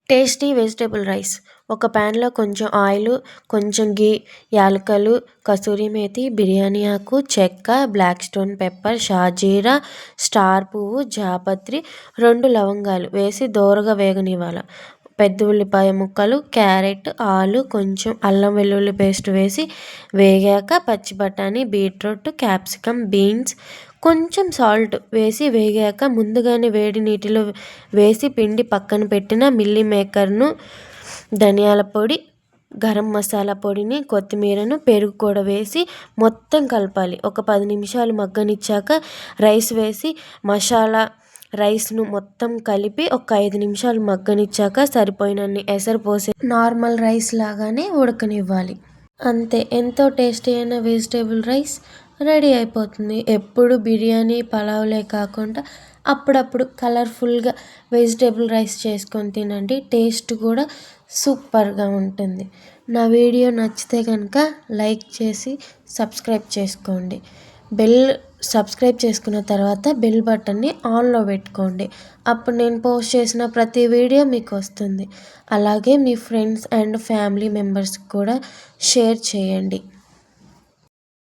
Tasty vegetable rice. ఒక ప్యాన్లో కొంచెం ఆయిల్, కొంచెం ఘీ, యాలకులు, కసూరి మేతి, బిర్యానీ ఆకు, చెక్క, బ్లాక్ స్టోన్ పెప్పర్, షాజీరా, స్టార్ పువ్వు, జాపత్రి, 2 లవంగాలు వేసి దోరగా వేగనివ్వాలి. పెద్ద ఉల్లిపాయ ముక్కలు, క్యారెట్, ఆలు, కొంచెం అల్లం వెల్లుల్లి పేస్ట్ వేసి వేగాక పచ్చి బఠానీ, బీట్రూట్, క్యాప్సికమ్, బీన్స్, కొంచెం సాల్ట్ వేసి వేగాక ముందుగానే వేడి నీటిలో వేసి పిండి పక్కన పెట్టిన మిల్లీ మేకర్ను, ధనియాల పొడి, గరం మసాలా పొడిని, కొత్తిమీరను, పెరుగు కూడా వేసి మొత్తం కలపాలి. ఒక 10 నిమిషాలు మగ్గనిచ్చాక రైస్ వేసి రైస్ను మొత్తం కలిపి ఒక 5 నిమిషాలు మగ్గనిచ్చాక సరిపోయినన్ని ఎసరు పోసి నార్మల్ రైస్ లాగానే ఉడకనివ్వాలి. అంతే, ఎంతో టేస్టీ అయిన వెజిటేబుల్ రైస్ రెడీ అయిపోతుంది. ఎప్పుడు బిర్యానీ, పలావ్లే కాకుండా అప్పుడప్పుడు కలర్ఫుల్గా వెజిటేబుల్ రైస్ చేసుకొని తినండి. టేస్ట్ కూడా సూపర్గా ఉంటుంది. నా వీడియో నచ్చితే కనుక లైక్ చేసి సబ్స్క్రైబ్ చేసుకోండి. సబ్స్క్రైబ్ చేసుకున్న తర్వాత బెల్ బటన్ని ఆన్లో పెట్టుకోండి. అప్పుడు నేను పోస్ట్ చేసిన ప్రతి వీడియో మీకు వస్తుంది. అలాగే మీ ఫ్రెండ్స్ అండ్ ఫ్యామిలీ మెంబర్స్కి కూడా షేర్ చేయండి.